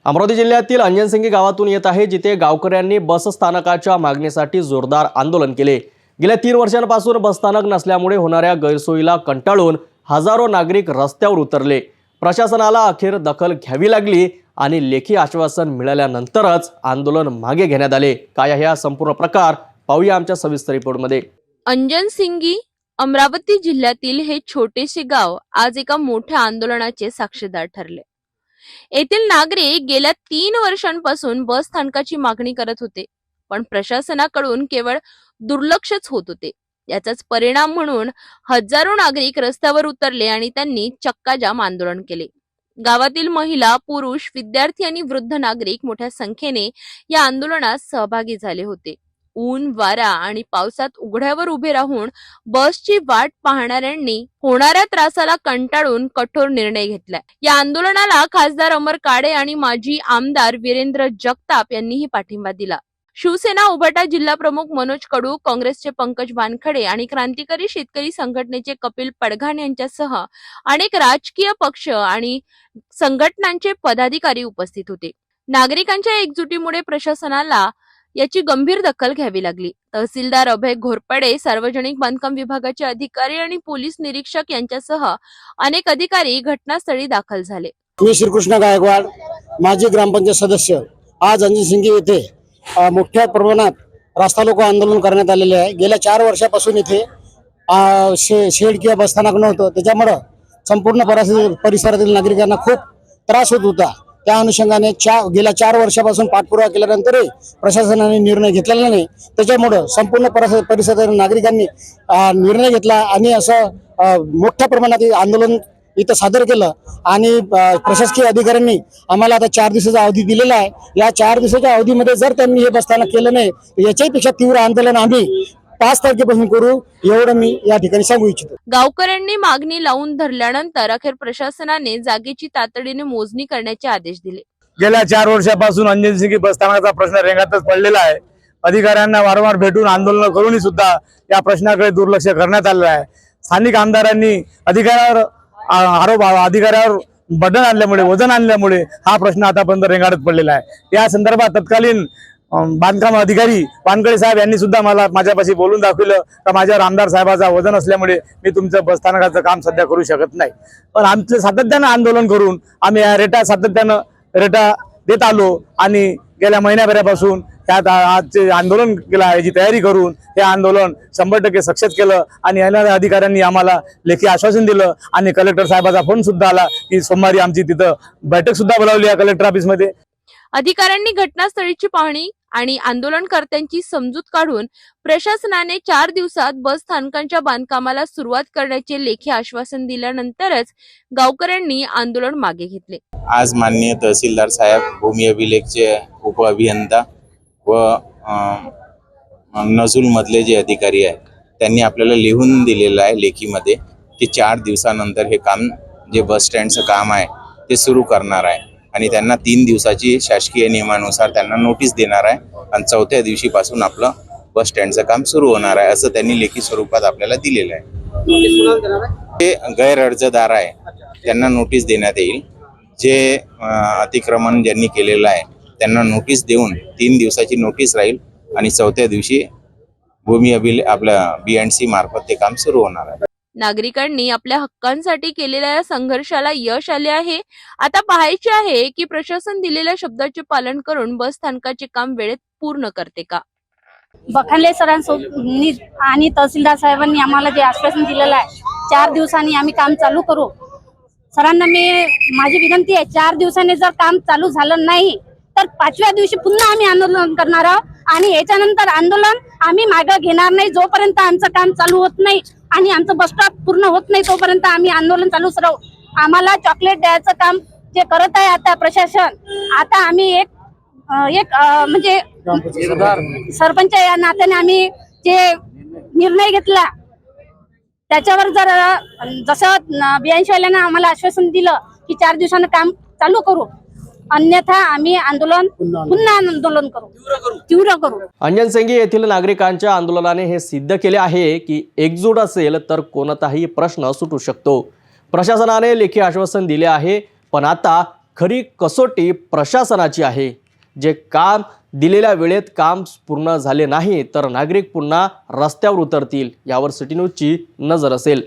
अमरावती जिल्ह्यातील अंजनसिंगी गावातून येत आहे, जिथे गावकऱ्यांनी बस स्थानकाच्या मागणीसाठी जोरदार आंदोलन केले। गेल्या 3 वर्षांपासून बस स्थानक नसल्यामुळे होणाऱ्या गैरसोयीला कंटाळून हजारो नागरिक रस्त्यावर उतरले। प्रशासनाला अखेर दखल घ्यावी लागली आणि लेखी आश्वासन मिळाल्यानंतरच आंदोलन मागे घेण्यात आले। काय आहे हा संपूर्ण प्रकार, पाहूया आमच्या सविस्तर रिपोर्टमध्ये। अंजनसिंगी अमरावती जिल्ह्यातील हे छोटेसे गाव आज एका मोठ्या आंदोलनाचे साक्षीदार ठरले। येथील नागरिक गेल्या 3 वर्षांपासून बस स्थानकाची मागणी करत होते, पण प्रशासनाकडून केवळ दुर्लक्षच होत होते। याचाच परिणाम म्हणून हजारो नागरिक रस्त्यावर उतरले आणि त्यांनी चक्काजाम आंदोलन केले। गावातील महिला, पुरुष, विद्यार्थी आणि वृद्ध नागरिक मोठ्या संख्येने या आंदोलनात सहभागी झाले होते। ऊन, वारा आणि पावसात उघड्यावर उभे राहून बसची वाट पाहणाऱ्यांनी होणाऱ्या त्रासाला कंटाळून कठोर निर्णय घेतलाय। या आंदोलनाला खासदार अमर काळे आणि माजी आमदार वीरेंद्र जगताप यांनीही पाठिंबा दिला। शिवसेना उभाटा जिल्हा प्रमुख मनोज कडू, काँग्रेसचे पंकज वानखडे आणि क्रांतिकारी शेतकरी संघटनेचे कपिल पडघाण यांच्यासह अनेक राजकीय पक्ष आणि संघटनांचे पदाधिकारी उपस्थित होते। नागरिकांच्या एकजुटीमुळे प्रशासनाला याची गंभीर दखल घ्यावी लागली। तहसीलदार अभय घोरपडे, सार्वजनिक बांधकाम विभागाचे अधिकारी आणि पोलीस निरीक्षक यांच्यासह अनेक अधिकारी घटनास्थळी दाखल झाले। मी श्रीकृष्ण गायकवाड, माजी ग्रामपंचायत सदस्य। आज अंजनसिंगी येथे मोठ्या प्रमाणात रास्ता रोको आंदोलन करण्यात आलेले आहे। गेल्या 4 वर्षापासून इथे शेड किंवा बसस्थानक नव्हतं, त्याच्यामुळे संपूर्ण परिसरातील नागरिकांना खूप त्रास होत होता। त्या अनुषंगाने गेल्या 4 वर्षापासून पाठपुरावा केल्यानंतरही प्रशासनाने निर्णय घेतलेला नाही। त्याच्यामुळे संपूर्ण परिसरातील नागरिकांनी निर्णय घेतला आणि असं मोठ्या प्रमाणात आंदोलन इथं सादर केलं आणि प्रशासकीय अधिकाऱ्यांनी आम्हाला आता 4 दिवसाचा अवधी दिलेला आहे। या 4 दिवसाच्या अवधीमध्ये जर त्यांनी हे बसस्थानक केलं नाही तर याच्यापेक्षा तीव्र आंदोलन आम्ही 5 तारखेपासून करू, एवढं मी या ठिकाणी सांगू इच्छितो। गावकऱ्यांनी मागणी लावून धरल्यानंतर अखेर प्रशासनाने जागेची तातडीने मोजणी करण्याचे आदेश दिले। गेल्या 4 वर्षापासून अंजनसिंगी बसस्थानकाचा प्रश्न रेंगाळतच पडलेला आहे। अधिकाऱ्यांना वारंवार भेटून आंदोलन करूनही सुद्धा या प्रश्नाकडे दुर्लक्ष करण्यात आलेलं आहे। स्थानिक आमदारांनी अधिकाऱ्यावर बटन आणल्यामुळे, वजन आणल्यामुळे हा प्रश्न आतापर्यंत रेंगाळत पडलेला आहे। या संदर्भात तत्कालीन बांधकाम अधिकारी वानखडे साहेब यांनी सुद्धा माझ्यापाशी बोलून दाखवलं का माझ्यावर आमदार साहेबाचा वजन असल्यामुळे मी तुमचं बसस्थानकाचं काम सध्या करू शकत नाही। पण आमचे सातत्यानं आंदोलन करून आम्ही या सातत्यानं रेटा देत आलो आणि गेल्या महिन्याभरापासून त्यात आजचे आंदोलन केलं, याची तयारी करून हे आंदोलन 100% सक्सेस केलं आणि येणाऱ्या अधिकाऱ्यांनी आम्हाला लेखी आश्वासन दिलं आणि कलेक्टर साहेबाचा फोन सुद्धा आला की सोमवारी आमची तिथं बैठक सुद्धा बोलावली आहे कलेक्टर ऑफिसमध्ये। अधिकाऱ्यांनी घटनास्थळीची पाहणी आणि आंदोलनकर्त्यांची समजूत काढून प्रशासनाने 4 दिवसात बस स्थानकांच्या बांधकामाला सुरुवात करण्याचे लेखी आश्वासन दिल्यानंतरच गावकऱ्यांनी आंदोलन मागे घेतले। आज माननीय तहसीलदार साहेब, भूमी अभिलेखचे उपअभियंता व नसूल मधले जे अधिकारी आहेत त्यांनी आपल्याला लिहून दिलेलं आहे लेखीमध्ये की 4 दिवसानंतर हे काम, जे बस स्टँडचं काम आहे ते सुरू करणार आहे आणि त्यांना 3 दिवसाची शासकीय नियमानुसार त्यांना नोटीस देणार आहे आणि 4थ्या दिवशीपासून आपलं बस स्टँडचं काम सुरू होणार आहे असं त्यांनी लेखी स्वरूपात आपल्याला दिलेलं आहे। जे गैर अर्जदार आहे त्यांना नोटीस देण्यात येईल। जे अतिक्रमण ज्यांनी केलेलं आहे त्यांना नोटीस देऊन 3 दिवसाची नोटीस राहील आणि 4थ्या दिवशी भूमी आपल्या B&C मार्फत ते काम सुरू होणार आहे। नागरिकांनी आपल्या हक्कांसाठी केलेल्या संघर्षाला यश आले आहे। आता पाहायचे आहे की प्रशासन दिलेल्या शब्दाचे पालन करून बस स्थानकाचे काम वेळेत पूर्ण करते का। बखाले सरांसोबत आणि तहसीलदार साहेबांनी आम्हाला जे आश्वासन दिलेलं आहे 4 दिवसांनी आम्ही काम चालू करू। सरांना माझी विनंती आहे, 4 दिवसांनी जर काम चालू झालं नाही तर 5व्या दिवशी पुन्हा आम्ही आंदोलन करणार आहोत आणि याच्यानंतर आंदोलन आम्ही मागे घेणार नाही जोपर्यंत आमचं काम चालू होत नाही आणि आमचं बस स्टॉप पूर्ण होत नाही तोपर्यंत आम्ही आंदोलन चालूच राहू। आम्हाला चॉकलेट द्यायचं काम जे करत आहे आता प्रशासन, आता आम्ही एक म्हणजे सरपंच या नात्याने आम्ही जे निर्णय घेतला त्याच्यावर जर जसं B&C वाल्यांना आम्हाला आश्वासन दिलं की 4 दिवसानं काम चालू करू, अन्यथा आम्ही पुन्हा आंदोलन करू, तीव्र करू। अंजनसिंगी येथील नागरिकांच्या आंदोलनाने हे सिद्ध केले आहे की एकजूट असेल तर कोणताही प्रश्न सुटू शकतो। प्रशासनाने लेखी आश्वासन दिले आहे, पण आता खरी कसोटी प्रशासनाची आहे. जे काम दिलेल्या वेळेत काम पूर्ण झाले नाही तर नागरिक पुन्हा रस्त्यावर उतरतील, यावर सिटी न्यूजची नजर असेल.